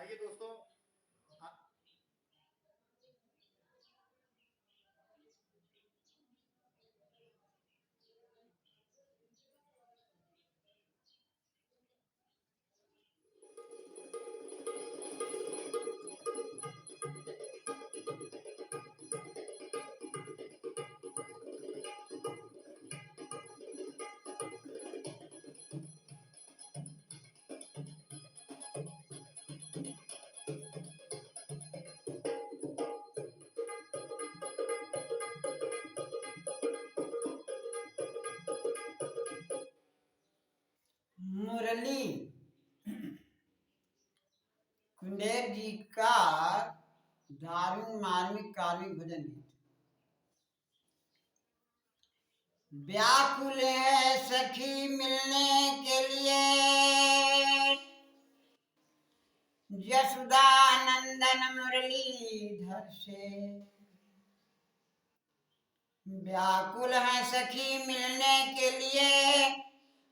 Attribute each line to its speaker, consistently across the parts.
Speaker 1: आइए दोस्तों।
Speaker 2: मुरली कुंडेर जी का धार्मिक मार्मिक कार्मिक भजन गीत। व्याकुल है सखी मिलने के लिए, यशोदा नंदन मुरलीधर से। व्याकुल है सखी मिलने के लिए,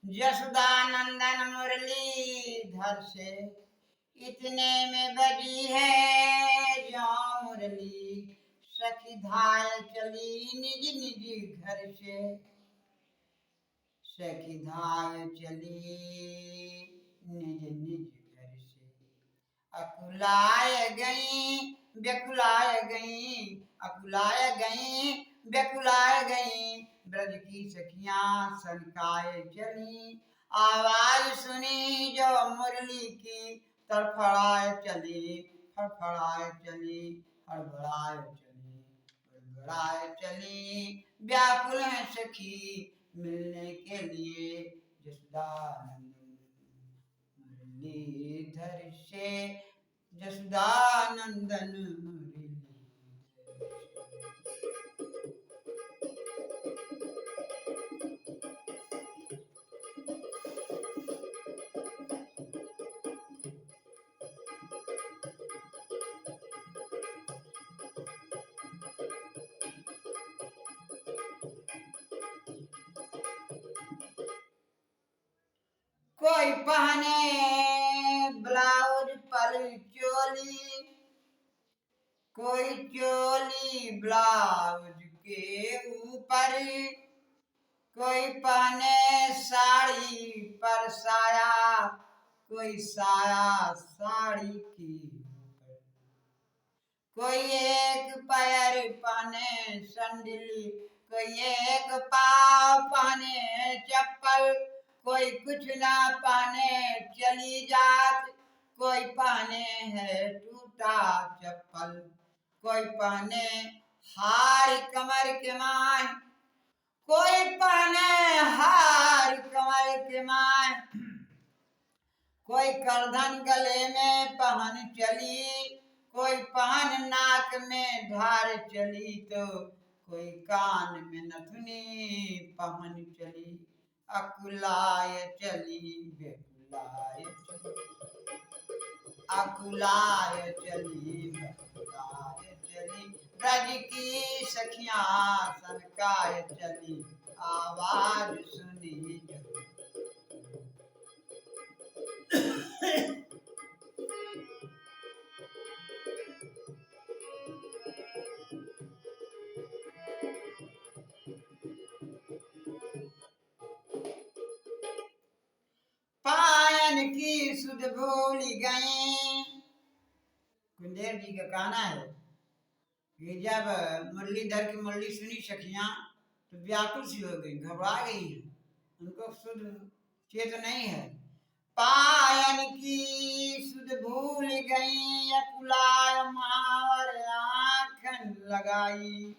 Speaker 2: यशोदा नंदन मुरलीधर से। इतने में बजी है जो मुरली, सखी धाय चली निज निज घर से। सखी धाय चली निज निज घर से। अकुलाय गई व्यकुलाय गई, अकुलाय गई व्यकुलाय गई। ब्रज की सखियां सनकाए चली, आवाज सुनी जो मुरली की। तड़फड़ाए चली फड़फड़ाए चली, हड़बड़ाए चली बड़बड़ाए चली। व्याकुल है सखी मिलने के लिए, यशोदानंदन मुरलीधर से। यशोदानंदन मुरलीधर से। कोई पहने ब्लाउज पल चोली, कोई चोली ब्लाउज के ऊपर। कोई पहने साड़ी पर साया, कोई साया साड़ी के ऊपर। कोई एक पैर पहने सैंडल, कोई एक पाँव पहने चप्पल। कोई कुछ ना पहने चली जात, कोई पहने है टूटा चप्पल। कोई पहने हार कमर के माय, कोई पहने हार कमर के माय। कोई करधन गले में पहन चली, कोई पहन नाक में धार चली। तो कोई कान में नथुनी पहन चली, अकुलाय चली बेकुलाय चली। अकुलाय चली बेकुलाय चली, ब्रज की सखियां सनकाय चली। आवाज सुनी जो पायन की सुध भूल गई। कुंदेर जी का कहना है कि जब मुरलीधर की मुरली सुनी सखियां तो व्याकुल सी हो गई, घबरा गई, उनको सुध चेत नहीं है। पायन की सुध भूल गई, अकुलाय मावर आँखन लगाई।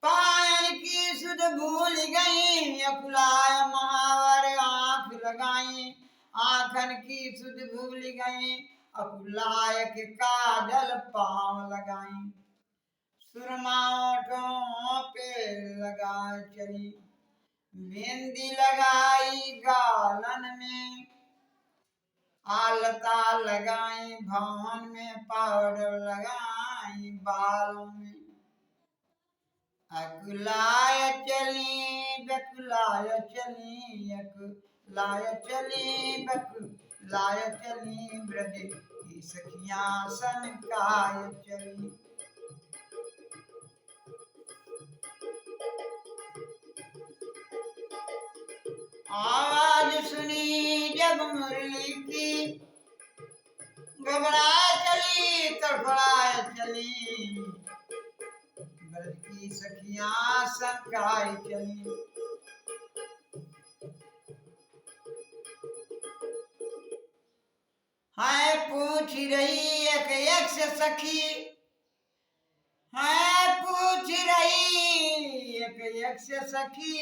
Speaker 2: पायन की सुध भूल गई, अकुलाय महावर आँख लगाई। आँखन की सुध भूल गई, अकुलाय के काजल पाँव लगाई। सुरमा ओठों पे लगा चली, मेहंदी लगाई गालन में। आलता लगाई भवन में, पाउडर लगाई बालों में। अकुलाय चली बेकुलाय चली, अकुलाय चली बेकुलाय लाय चली ब्रज की सखियां सनकाय चली। आवाज सुनी जब मुरली की घबरा चली तड़फड़ा चली ब्रज की सखियां सनकाय चली। है पूछ रही एक यक्ष सखी, है पूछ रही एक यक्ष सखी,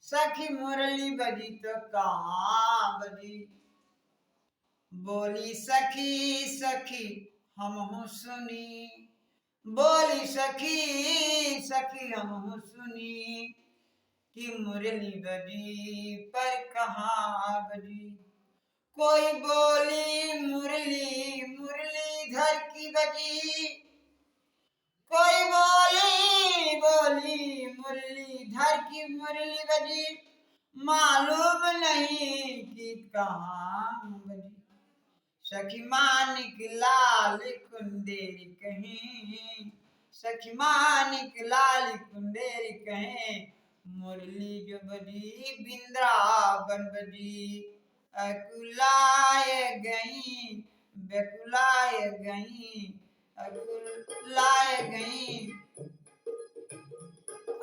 Speaker 2: सखी मुरली बजी तो कहाँ बजी। बोली सखी सखी हमहु सुनी, बोली सखी सखी हमहु सुनी कि मुरली बजी पर कहाँ बजी। कोई बोली मुरली मुरलीधर की बजी, कोई बोली मुरलीधर की मुरली बजी, मालूम नहीं कि कहाँ बजी। सखी मानिक लाल कुंदेरी कहीं, सखी मानिक लाल कुंदेरी कहीं, मुरली जो बजी वृंदावन बजी। अकुलाय गई बेकुलाय गई, अकुलाय गई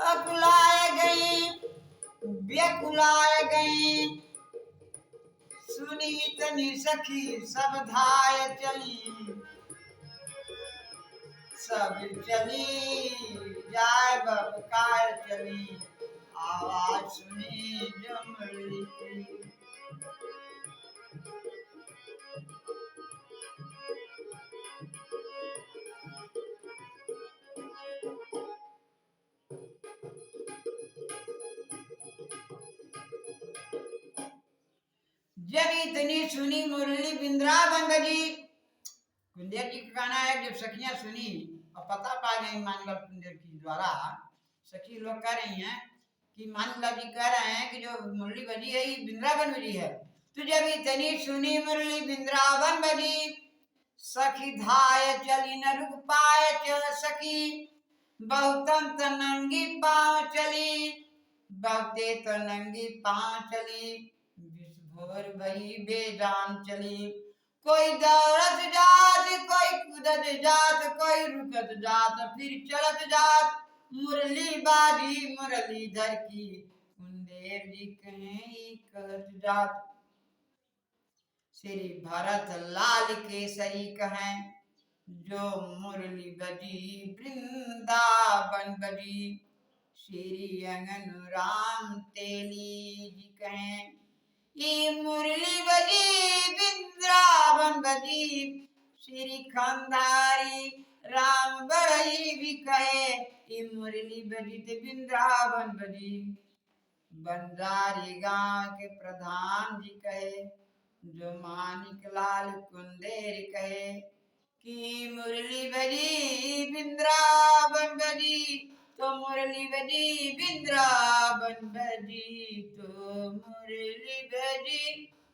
Speaker 2: अकुलाय गई बेकुलाय गई। सुनी इतनी सखी सब धाय चली, सब चली जाय बबकाय चली। आवाज सुनी जो मुरली की। जब इतनी सुनी मुरली वृंदावन बजी। कुंदेर जी का कहना है जब सखियां सुनी और पता पा गई मानगढ़ कुंदेर की द्वारा, सखी लोग कह रही हैं कि मानगढ़ जी कह रहे हैं कि जो मुरली बजी है ये वृंदावन बजी है। तो जब इतनी सुनी मुरली वृंदावन बजी, सखी धाय चली न रुक पाए चल सकी, बहुतम तो नंगी पाँव चली, बहुते तो नंगी पाँव चली, भोर भई बेजान चली। कोई दौड़त जात कोई कूदत जात, कोई रुकत जात फिर चलत जात, मुरली बाजी मुरलीधर की कुंदेर जी कहीं कहत जात। श्री भरत लाल केसरी कहें जो मुरली बजी वृंदावन बजी। श्री अंगन राम तेली जी कहें ये मुरली बजी वृंदावन बजी। श्री खंधारी राम बड़ई भी कहे ये मुरली बजी ते वृंदावन बजी। बंजारी गांव के प्रधान जी कहे जो मानिक लाल कुंदेर कहे कि मुरली बजी वृंदावन बजी, तो मुरली बजी वृंदावन बजी, तो मुरली बजी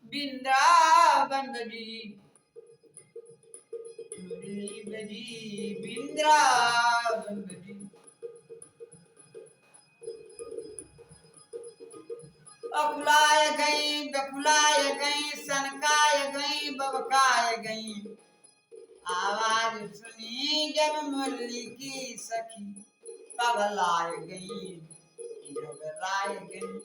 Speaker 2: वृंदावन बजी, मुरली बजी वृंदावन बजी। अकुलाय गई बकुलाय गई, सनकाय गई बबकाय गई। आवाज सुनी जब मुरली की सखी पगलाय गई घबराय गई।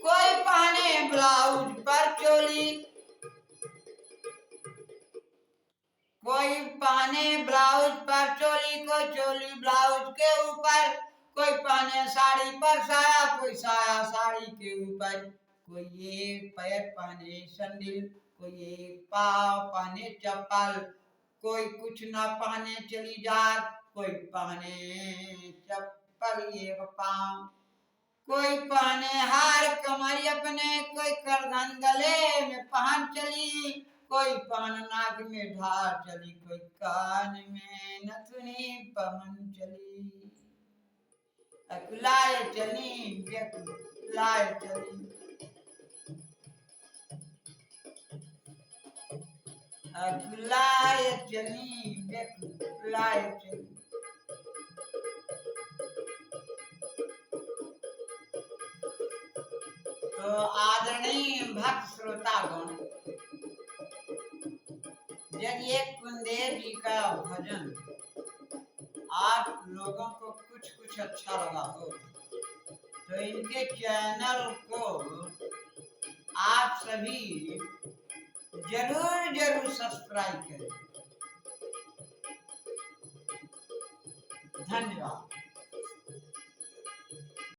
Speaker 2: कोई पहने ब्लाउज पर चोली, कोई पहने ब्लाउज पर चोली, कोई चोली ब्लाउज के ऊपर, कोई पहने साड़ी पर साया, कोई साया साड़ी के ऊपर, कोई एक पैर पहने सैंडल, कोई एक पाँव पहने चप्पल, कोई कुछ न पहने चली जात, कोई पहने चप्पल एक पाँव, कोई पहने हार कमर अपने, कोई करधन गले में पहन चली, कोई पान नाक में ढार चली, कोई कान में नथुनी पहन चली। अकुलाय चली बेकुलाय चली। अकुलाय चली बेकुलाय चली। तो आदरणीय भक्त श्रोतागण, यदि ये कुंदेर जी का भजन आप लोगों को कुछ अच्छा लगा हो तो इनके चैनल को आप सभी जरूर सब्सक्राइब करें। धन्यवाद।